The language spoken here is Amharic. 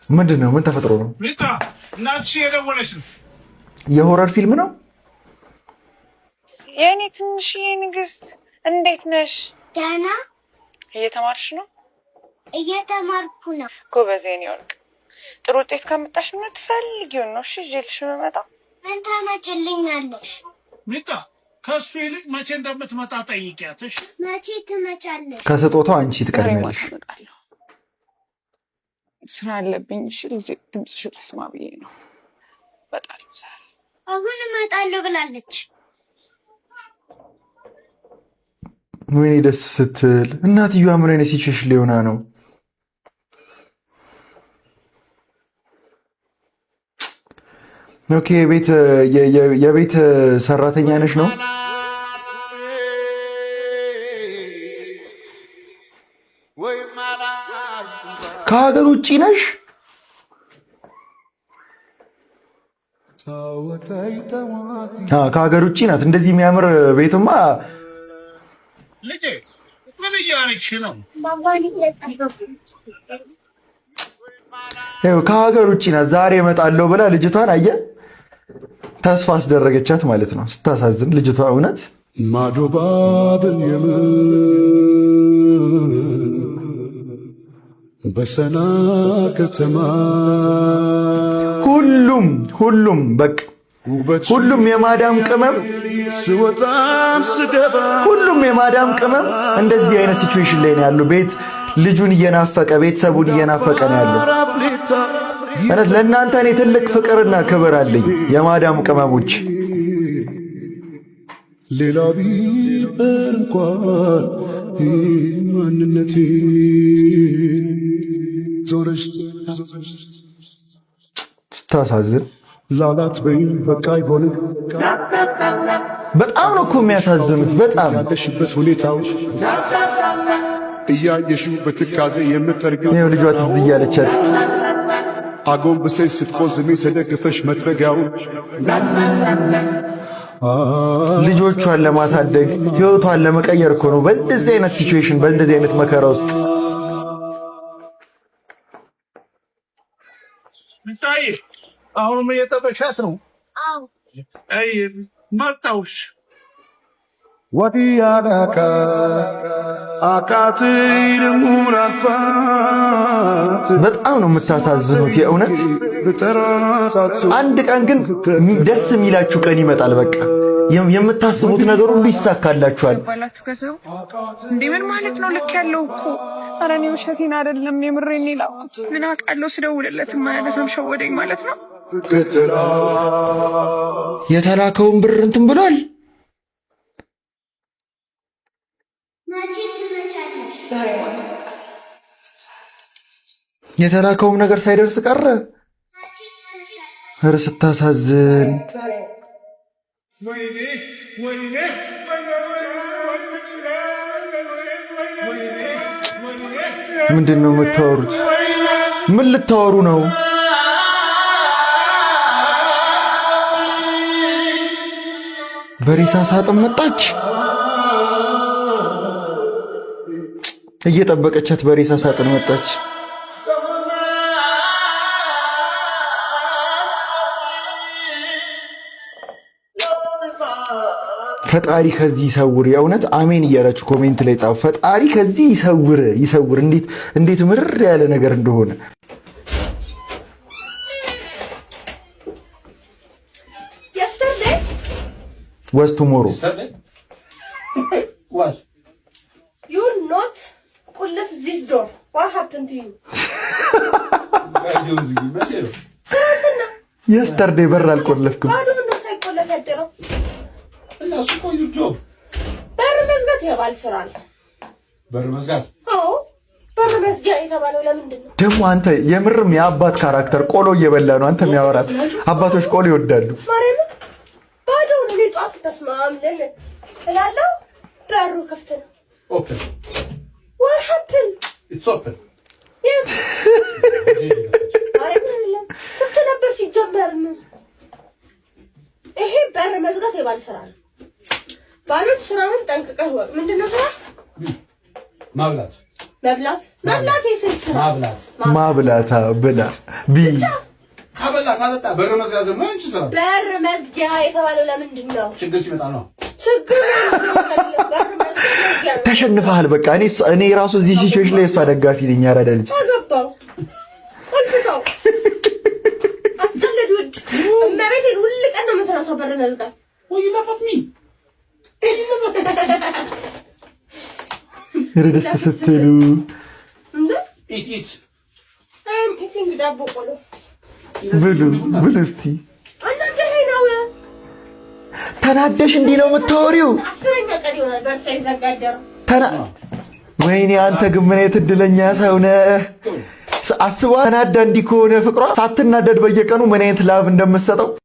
ምንድን ነው? ምን ተፈጥሮ ነው? እናትሽ የደወለች ነው። የሆረር ፊልም ነው። የኔ ትንሽዬ ንግስት እንዴት ነሽ? ደህና። እየተማርሽ ነው? እየተማርኩ ነው። ጎበዝ የኔ ወርቅ። ጥሩ ውጤት ካመጣሽ የምትፈልጊውን ነው እሺ ይዤልሽ የምመጣው። ምን ታመጭልኛለሽ? ሚጣ ከሱ ይልቅ መቼ እንደምትመጣ ጠይቂያት እሺ። መቼ ትመጫለሽ? ከስጦታው አንቺ ትቀድሚያለሽ። ስራ አለብኝ። እሺ ልጅ ድምፅሽን ልስማ ብዬ ነው። በጣም ዛሬ አሁን እመጣለሁ ብላለች። ወይኔ ደስ ስትል እናትየዋ ምን አይነት ሲቹዌሽን ሊሆና ነው? ኦኬ የቤት ሰራተኛ ነሽ ነው? ከሀገር ውጭ ነሽ? ከሀገር ውጭ ናት። እንደዚህ የሚያምር ቤትማ ልጄ ምን እያደረግሽ ነው? ከሀገር ውጭ ናት። ዛሬ እመጣለሁ ብላ ልጅቷን አየህ ተስፋ አስደረገቻት ማለት ነው። ስታሳዝን ልጅቷ እውነት ማዶ ባብል የምን በሰና ከተማ ሁሉም በቃ ሁሉም የማዳም ቅመም ስወጣም ስገባ ሁሉም የማዳም ቅመም እንደዚህ አይነት ሲቹዌሽን ላይ ነው ያለው። ቤት ልጁን እየናፈቀ ቤተሰቡን እየናፈቀ ነው ያለው። ማለት ለእናንተ እኔ ትልቅ ፍቅርና ክብር አለኝ የማዳም ቅመሞች። ሌላ ቢቀር እንኳን ማንነቴ ዞረሽ ስታሳዝን ላላት በይ በቃ ይሆን። በጣም ነው እኮ የሚያሳዝኑት። በጣም ያለሽበት ሁኔታው እያየሽው በትካዜ የምትጠርጊው ይኸው ልጇ ትዝ እያለቻት አጎንብሰሽ ስትቆዝሜ ተደግፈሽ መጥረጊያው ልጆቿን ለማሳደግ ህይወቷን ለመቀየር እኮ ነው በእንደዚህ አይነት ሲቹዌሽን በእንደዚህ አይነት መከራ ውስጥ ምታይ አሁንም እየጠበሻት ነው? አዎ። አይ መጣውሽ ወዲያዳካ አካትልሙን አልፋት በጣም ነው የምታሳዝኑት የእውነት። አንድ ቀን ግን ደስ የሚላችሁ ቀን ይመጣል። በቃ የምታስቡት ነገር ሁሉ ይሳካላችኋል። እንዴ ምን ማለት ነው? ልክ ያለው እኮ ኧረ እኔ ውሸቴን አይደለም የምሬን ላኩት። ምን አውቃለሁ ስደውልለት የማያነሳም ሸወደኝ ማለት ነው። የተላከውን ብር እንትን ብሏል። መቼ ትመጫለሽ? የተላከውም ነገር ሳይደርስ ቀረ። ኧረ ስታሳዝን። ምንድን ነው የምታወሩት? ምን ልታወሩ ነው? በሬሳ ሳጥን መጣች። እየጠበቀቻት በሬሳ ሳጥን መጣች። ፈጣሪ ከዚህ ይሰውር። የእውነት አሜን እያላችሁ ኮሜንት ላይ ጻፉ። ፈጣሪ ከዚህ ይሰውር። እንዴት ምርር ያለ ነገር እንደሆነ was tomorrow. What? You not ቁልፍ this door. What happened to you? yesterday በር አልቆለፍኩም። ባዶ ነው ሳይቆለፍ ያደረው። እና እሱ እኮ your job. በር መዝጋት የባል ስራ ነው። በር መዝጋት? አዎ በር መዝጊያ የተባለው ለምንድን ነው? ደግሞ አንተ የምርም የአባት ካራክተር ቆሎ እየበላ ነው አንተ የሚያወራት። አባቶች ቆሎ ይወዳሉ። ማርያም ባዶ ነው። ጧት ተስማምለን እላለሁ። በሩ ክፍት ነው። Open. What happened? It's open. Yes. ማርያም ክፍት ነበር ሲጀመር። ይሄ በር መዝጋት የባል ስራ ነው። ባሎች ስራውን ጠንቅቀህ ወቅ። ምንድነው ስራ? ማብላት። መብላት የሴት ማብላታ ብላ ቢ ካበላ ካጠጣ በር መዝጊያ ዘማ አንቺ ስራ በር መዝጊያ የተባለው ለምንድን ነው? ችግር ሲመጣ ነው። ችግር በር መዝጊያ ተሸንፈሃል። በቃ እኔ ራሱ እዚህ ሲቹዌሽን ላይ እሷ ደጋፊ ነኝ። አራዳ ልጅ አገባው እንፍሳው አስቀልድ ውድ እመቤቴን ሁሉ ቀን ነው የምትረሳው በር መዝጋት። ወይ ለፈትሚ ረደስ ስትሉ እንዴ ኢት ኢቲንግ ዳቦ ቆሎ ብሉ እስቲ። አንዳንዴ ነው ተናደሽ እንዲህ ነው የምታወሪው? አስረኛ ቀን ይሆናል በር ሳይዘጋደር ወይኔ አንተ ግን ምን አይነት እድለኛ ሰው ነህ። አስባ ተናዳ እንዲህ ከሆነ ፍቅሯ ሳትናደድ በየቀኑ ምን አይነት ላቭ እንደምትሰጠው